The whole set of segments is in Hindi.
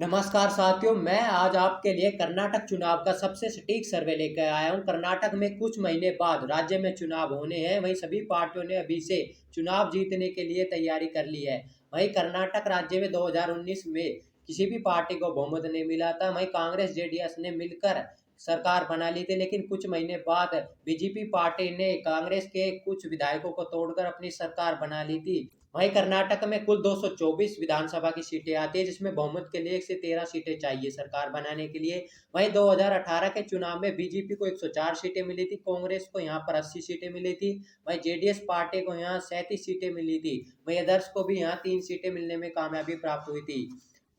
नमस्कार साथियों, मैं आज आपके लिए कर्नाटक चुनाव का सबसे सटीक सर्वे लेकर आया हूं। कर्नाटक में कुछ महीने बाद राज्य में चुनाव होने हैं। वहीं सभी पार्टियों ने अभी से चुनाव जीतने के लिए तैयारी कर ली है। वहीं कर्नाटक राज्य में 2019 में किसी भी पार्टी को बहुमत नहीं मिला था। वहीं कांग्रेस जेडीएस ने मिलकर सरकार बना ली थी, लेकिन कुछ महीने बाद बीजेपी पार्टी ने कांग्रेस के कुछ विधायकों को तोड़कर अपनी सरकार बना ली थी। वहीं कर्नाटक में कुल 224 विधानसभा की सीटें आती है, जिसमें बहुमत के लिए 1 से 13 सीटें चाहिए सरकार बनाने के लिए। वहीं 2018 के चुनाव में बीजेपी को 104 सीटें मिली थी, कांग्रेस को यहाँ पर 80 सीटें मिली थी। वहीं जेडीएस पार्टी को यहाँ 37 सीटें मिली थी। वहीं अदर्स को भी यहाँ 3 सीटें मिलने में कामयाबी प्राप्त हुई थी।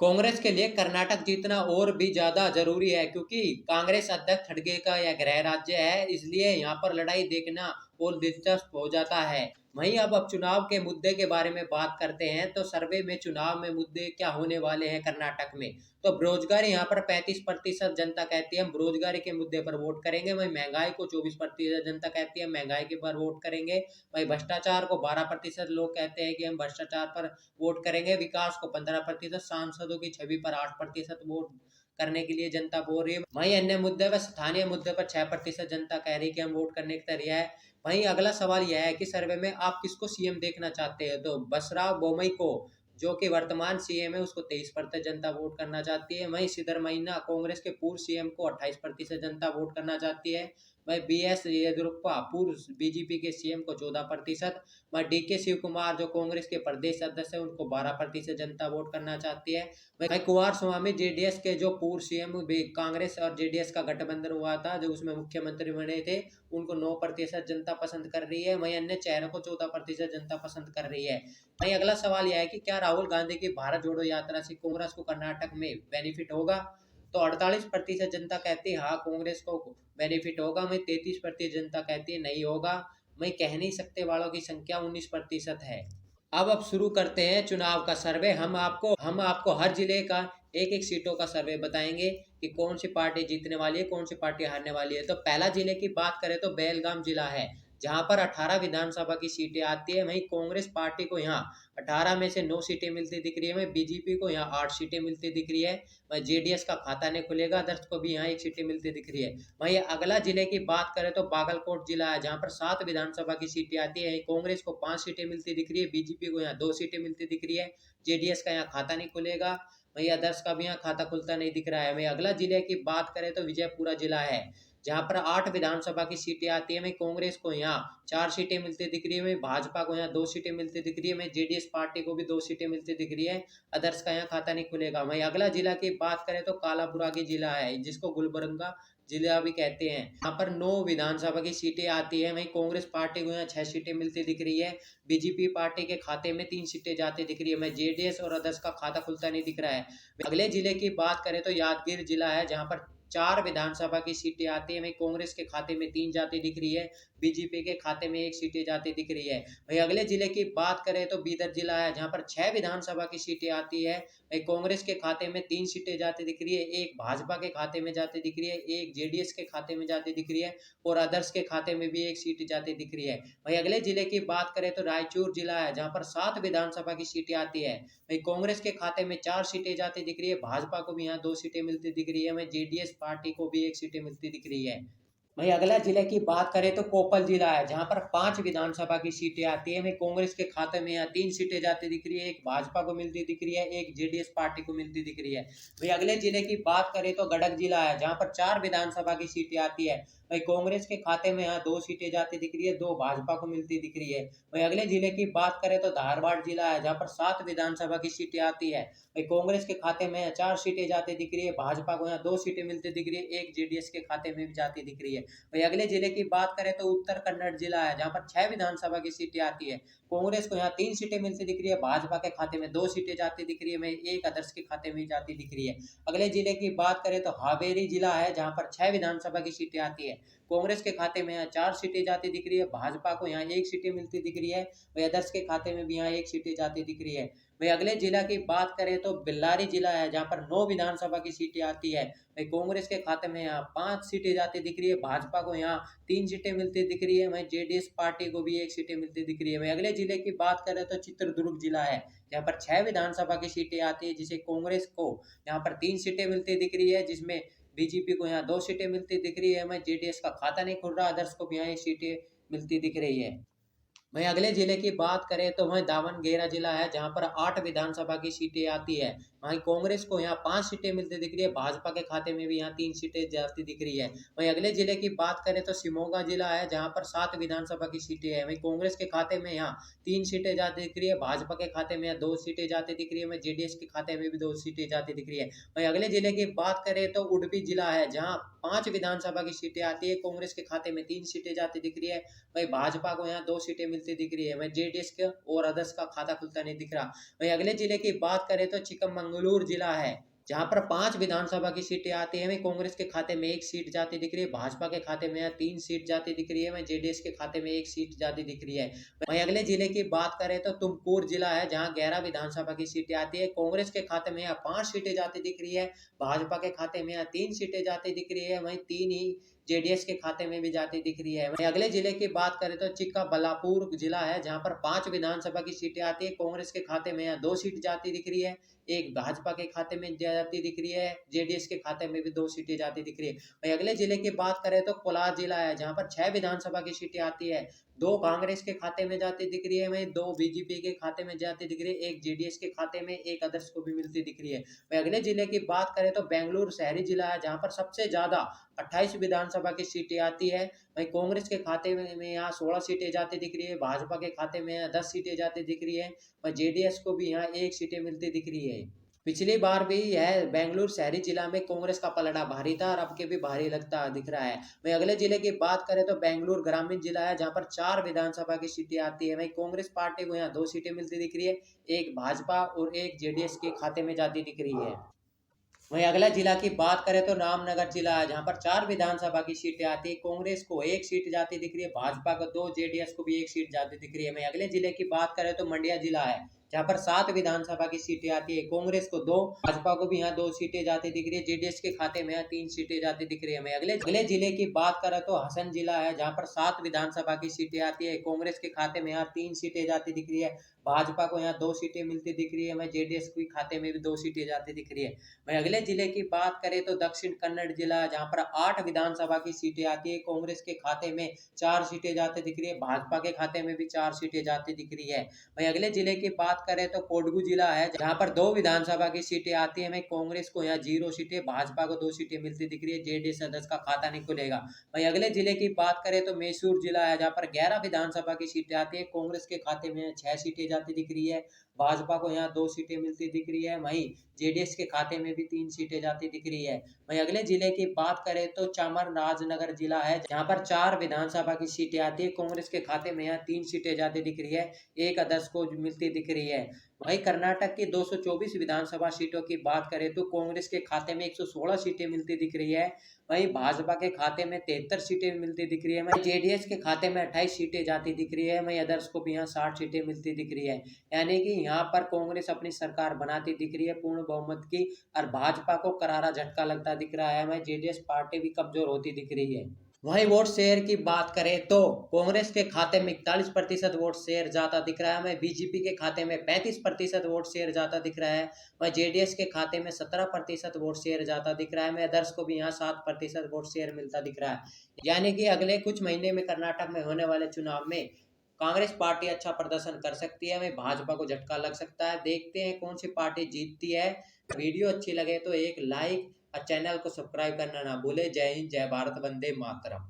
कांग्रेस के लिए कर्नाटक जीतना और भी ज्यादा जरूरी है, क्योंकि कांग्रेस अध्यक्ष खड़गे का यह गृह राज्य है, इसलिए यहाँ पर लड़ाई देखना और दिलचस्प हो जाता है। वहीं अब चुनाव के मुद्दे के बारे में बात करते हैं, तो सर्वे में चुनाव में मुद्दे क्या होने वाले हैं कर्नाटक में। तो बेरोजगारी यहाँ पर 35% जनता कहती है हम बेरोजगारी के मुद्दे पर वोट करेंगे। वहीं महंगाई को 24% जनता कहती है महंगाई के पर वोट करेंगे। वहीं भ्रष्टाचार को 12% लोग कहते हैं कि हम भ्रष्टाचार पर वोट करेंगे। विकास को 15%, सांसदों की छवि पर 8% वोट करने के लिए जनता बोल रही है। वहीं अन्य मुद्दे पर स्थानीय मुद्दे पर 6% जनता कह रही है कि हम वोट करने की तैयार है। वहीं अगला सवाल यह है कि सर्वे में आप किसको सीएम देखना चाहते हैं। तो बसराव बोमई को, जो कि वर्तमान सीएम है, उसको 23% जनता वोट करना चाहती है। वहीं सिद्धरमैया कांग्रेस के पूर्व सीएम को 28% जनता वोट करना चाहती है। वहीं बीएस येदियुरप्पा पूर्व बीजेपी के सीएम को 14%। वहीं डीके शिव कुमार जो कांग्रेस के प्रदेश सदस्य है, उनको 12% जनता वोट करना चाहती है। वहीं कुमार स्वामी जेडीएस के जो पूर्व सीएम कांग्रेस और जेडीएस का गठबंधन हुआ था, जो उसमें मुख्यमंत्री बने थे, उनको 9% जनता पसंद कर रही है। वहीं अन्य चेहरों को 14% जनता पसंद कर रही है। वहीं अगला सवाल यह है कि क्या राहुल गांधी की भारत जोड़ो यात्रा से कांग्रेस को कर्नाटक में बेनिफिट होगा। तो 48% जनता कहती है हाँ कांग्रेस को बेनिफिट होगा। वहीं 33% जनता कहती है नहीं होगा। वहीं कह नहीं सकते वालों की संख्या 19% है। अब शुरू करते हैं चुनाव का सर्वे। हम आपको हर जिले का एक एक सीटों का सर्वे बताएंगे कि कौन सी पार्टी जीतने वाली है, कौन सी पार्टी हारने वाली है। तो पहला जिले की बात करें तो बेलगाम जिला है, जहां पर 18 विधानसभा की सीटें आती है। वहीं कांग्रेस पार्टी को यहाँ 18 में से 9 सीटें मिलती दिख रही है। वहीं बीजेपी को यहाँ 8 सीटें मिलती दिख रही है। वहीं जेडीएस का खाता नहीं खुलेगा, अदर्स को भी यहाँ 1 सीटें मिलती दिख रही है। वहीं अगला जिले की बात करें तो बागलकोट जिला है, जहां पर 7 विधानसभा की सीटें आती है। कांग्रेस को 5 सीटें मिलती दिख रही है, बीजेपी को यहाँ 2 सीटें मिलती दिख रही है। जेडीएस का यहाँ खाता नहीं खुलेगा। वहीं अदर्स का भी यहाँ खाता खुलता नहीं दिख रहा है। वहीं अगला जिले की बात करें तो विजयपुरा जिला है, जहां पर 8 विधानसभा की सीटें आती है। वहीं कांग्रेस को यहाँ 4 सीटें मिलती दिख रही है। वहीं भाजपा को यहाँ 2 सीटें मिलती दिख रही है। वहीं जेडीएस पार्टी को भी 2 सीटें मिलती दिख रही है। अदर्स का यहाँ खाता नहीं खुलेगा। वहीं अगला जिला की बात करें तो कालाबुरागी जिला है, जिसको गुलबर्गा जिला भी कहते हैं। यहाँ पर 9 विधानसभा की सीटें आती है। वहीं कांग्रेस पार्टी को यहाँ 6 सीटें मिलती दिख रही है। बीजेपी पार्टी के खाते में 3 सीटें जाती दिख रही है। वहीं जेडीएस और अदर्स का खाता खुलता नहीं दिख रहा है। अगले जिले की बात करें तो यादगीर जिला है, जहां पर 4 विधानसभा की सीटें आती है। वहीं कांग्रेस के खाते में 3 जाती दिख रही है, बीजेपी के खाते में 1 सीटें जाती दिख रही है। वहीं अगले जिले की बात करें तो बीदर जिला है, जहां पर 6 विधानसभा की सीटें आती है। वहीं कांग्रेस के खाते में 3 सीटें जाती दिख रही है, 1 भाजपा के खाते में जाती दिख रही है, 1 जेडीएस के खाते में जाती दिख रही है और अदर्स के खाते में भी 1 सीट जाती दिख रही है। वहीं अगले जिले की बात करें तो रायचूर जिला है, जहां पर 7 विधानसभा की सीटें आती है। वहीं कांग्रेस के खाते में 4 सीटें जाती दिख रही है, भाजपा को भी यहाँ 2 सीटें मिलती दिख रही है। वहीं जेडीएस पार्टी को भी 1 सीटें मिलती दिख रही है। वहीं अगला जिले की बात करें तो कोपल जिला है, जहां पर 5 विधानसभा की सीटें आती है। वहीं कांग्रेस के खाते में यहाँ 3 सीटें जाती दिख रही है, 1 भाजपा को मिलती दिख रही है, 1 जेडीएस पार्टी को मिलती दिख रही है। वहीं अगले जिले की बात करें तो गडक जिला है, जहां पर 4 विधानसभा की सीटें आती है। वहीं कांग्रेस के खाते में यहाँ 2 सीटें जाती दिख रही है, 2 भाजपा को मिलती दिख रही है। वहीं अगले जिले की बात करें तो धारवाड़ जिला है, जहां पर 7 विधानसभा की सीटें आती है। वहीं कांग्रेस के खाते में 4 सीटें जाती दिख रही है, भाजपा को यहाँ 2 सीटें मिलती दिख रही है, 1 जेडीएस के खाते में भी जाती दिख रही है। वहीं अगले जिले की बात करें तो उत्तर कन्नड़ जिला है, जहां पर 6 विधानसभा की सीटें आती है। कांग्रेस को यहाँ 3 सीटें मिलती दिख रही है, भाजपा के खाते में 2 सीटें जाती दिख रही है, वहीं 1 अदर्स के खाते में जाती दिख रही है। अगले जिले की बात करें तो हावेरी जिला है, जहां पर 6 विधानसभा की सीटें आती है। कांग्रेस के खाते में यहाँ 4 सीटें जाती दिख रही है, भाजपा को यहाँ 1 सीटें मिलती दिख रही है, वहीं अदर्स के खाते में भी यहाँ 1 सीटें जाती दिख रही है। वहीं अगले जिला की बात करें तो बेल्लारी जिला है, जहाँ पर 9 विधानसभा की सीटें आती है। वहीं कांग्रेस के खाते में यहाँ 5 सीटें जाती दिख रही है, भाजपा को यहाँ 3 सीटें मिलती दिख रही है, वहीं जेडीएस पार्टी को भी 1 सीटें मिलती दिख रही है। वहीं अगले जिले की बात करें तो चित्रदुर्ग जिला है, जहाँ पर 6 विधानसभा की सीटें आती है, जिसे कांग्रेस को यहाँ पर 3 सीटें मिलती दिख रही है, जिसमें बीजेपी को यहाँ 2 सीटें मिलती दिख रही है। वहीं जेडीएस का खाता नहीं खुल रहा, अदर्स को भी यहाँ 1 सीटें मिलती दिख रही है। वहीं अगले जिले की बात करें तो वहीं दावणगेरा जिला है, जहां पर 8 विधानसभा की सीटें आती है। वहीं कांग्रेस को यहाँ 5 सीटें मिलती दिख रही है, भाजपा के खाते में भी यहाँ 3 सीटें जाती दिख रही है। वहीं अगले जिले की बात करें तो शिमोगा जिला है, जहां पर 7 विधानसभा की सीटें हैं। वहीं कांग्रेस के खाते में यहाँ 3 सीटें जाती दिख रही है, भाजपा के खाते में यहाँ 2 सीटें जाती दिख रही है, वहीं जेडीएस के खाते में भी 2 सीटें जाती दिख रही है। वहीं अगले जिले की बात करें तो उडुपी जिला है, जहाँ 5 विधानसभा की सीटें आती है, कांग्रेस के खाते में 3 सीटें जाती दिख रही है, वहीं भाजपा को यहाँ 2 सीटें मिलती दिख रही है, वहीं जेडीएस के और अदर्स का खाता खुलता नहीं दिख रहा। वहीं अगले जिले की बात करें तो चिकमंगलूर जिला है, जहां पर 5 विधानसभा की सीटें आती है। वहीं कांग्रेस के खाते में 1 सीट जाती दिख रही है, भाजपा के खाते में 3 सीट जाती दिख रही है, वहीं जेडीएस के खाते में 1 सीट जाती दिख रही है। वहीं अगले जिले की बात करें तो तुमकुर जिला है, जहां 11 विधानसभा की सीटें आती है, कांग्रेस के खाते में यहाँ 5 सीटें जाती दिख रही है, भाजपा के खाते में यहाँ 3 सीटें जाती दिख रही है, वहीं 3 ही जेडीएस के खाते में भी जाती दिख रही है। वहीं अगले जिले की बात करें तो चिक्काबल्लापुर जिला है, जहां पर 5 विधानसभा की सीटें आती है, कांग्रेस के खाते में यहाँ 2 सीट जाती दिख रही है, 1 भाजपा के खाते में जाती दिख रही है, जेडीएस के खाते में भी 2 सीटें जाती दिख रही है। वहीं अगले जिले की बात करें तो कोलार जिला है, जहां पर 6 विधानसभा की सीटें आती है, 2 कांग्रेस के खाते में जाती दिख रही है, वहीं 2 बीजेपी के खाते में जाती दिख रही है, 1 जेडीएस के खाते में, 1 अदर्स को भी मिलती दिख रही है। वहीं अगले जिले की बात करें तो बेंगलुरु शहरी जिला है, जहां पर सबसे ज्यादा 28 विधानसभा की सीटें आती है। वहीं कांग्रेस के खाते में यहाँ 16 सीटें जाती दिख रही है, भाजपा के खाते में यहाँ 10 सीटें जाती दिख रही है, और जेडीएस को भी यहाँ 1 सीटें मिलती दिख रही है। पिछली बार भी यह बेंगलुरु शहरी जिला में कांग्रेस का पलड़ा भारी था, और अब के भी भारी लगता दिख रहा है। वहीं अगले जिले की बात करें तो बेंगलुरु ग्रामीण जिला है, जहां पर 4 विधानसभा की सीटें आती है। वहीं कांग्रेस पार्टी को यहाँ 2 सीटें मिलती दिख रही है, 1 भाजपा और 1 जेडीएस के खाते में जाती दिख रही है। वहीं अगला जिला की बात करें तो रामनगर जिला है, जहां पर 4 विधानसभा की सीटें आती है, कांग्रेस को 1 सीट जाती दिख रही है, भाजपा को 2, जेडीएस को भी 1 सीट जाती दिख रही है। वहीं अगले जिले की बात करें तो मंड्या जिला है, जहां पर 7 विधानसभा की सीटें आती है, कांग्रेस को 2, भाजपा को भी यहाँ 2 सीटें जाती दिख रही है, जेडीएस के खाते में यहाँ 3 सीटें जाती दिख रही है। वहीं अगले जिले की बात करें तो हसन जिला है, जहां पर 7 विधानसभा की सीटें आती है, कांग्रेस के खाते में यहाँ 3 सीटें जाती दिख रही है, भाजपा को यहाँ 2 सीटें मिलती दिख रही है, वहीं जेडीएस के खाते में भी 2 सीटें जाती दिख रही है। वहीं अगले जिले की बात करें तो दक्षिण कन्नड़ जिला, जहां पर 8 विधानसभा की सीटें आती है, कांग्रेस के खाते में 4 सीटें जाती दिख रही है, भाजपा के खाते में भी 4 सीटें जाती दिख रही है। वहीं अगले जिले की बात करें तो कोडगू जिला है, जहां पर 2 विधानसभा की सीटें आती है, वहीं कांग्रेस को यहाँ 0 सीटें, भाजपा को 2 सीटें मिलती दिख रही है, जेडीएस सदस्य का खाता नहीं खुलेगा। वहीं अगले जिले की बात करें तो मैसूर जिला है, जहां पर 11 विधानसभा की सीटें आती है, कांग्रेस के खाते में 6 सीटें जाती दिख रही है, भाजपा को यहाँ 2 सीटें मिलती दिख रही है, वहीं जेडीएस के खाते में भी 3 सीटें जाती दिख रही है। वहीं अगले जिले की बात करें तो चामराजनगर जिला है, जहां पर 4 विधानसभा की सीटें आती है, कांग्रेस के खाते में यहाँ 3 सीटें जाती दिख रही है, 1 अदर्स को मिलती दिख रही है। वहीं कर्नाटक की 224 विधानसभा सीटों की बात करें तो कांग्रेस के खाते में 116 सीटें मिलती दिख रही है, वहीं भाजपा के खाते में 73 सीटें मिलती दिख रही है, वहीं जेडीएस के खाते में 28 सीटें जाती दिख रही है, वहीं अदर्स को भी यहाँ 60 सीटें मिलती दिख रही है। यानी कि यहाँ पर कांग्रेस अपनी सरकार बनाती दिख रही है पूर्ण बहुमत की, और भाजपा को करारा झटका लगता दिख रहा है, वहीं जेडीएस पार्टी भी कमजोर होती दिख रही है। वहीं वोट शेयर की बात करें तो कांग्रेस के खाते में 41% वोट शेयर जाता दिख रहा है, वहीं बीजेपी के खाते में 35% वोट शेयर जाता दिख रहा है, वहीं जेडीएस के खाते में 17% वोट शेयर जाता दिख रहा है, वहीं अदर्स को भी यहाँ 7% वोट शेयर मिलता दिख रहा है। यानी कि अगले कुछ महीने में कर्नाटक में होने वाले चुनाव में कांग्रेस पार्टी अच्छा प्रदर्शन कर सकती है, वहीं भाजपा को झटका लग सकता है। देखते हैं कौन सी पार्टी जीतती है। वीडियो अच्छी लगे तो एक लाइक और चैनल को सब्सक्राइब करना ना भूले। जय हिंद, जय भारत, वंदे मातरम।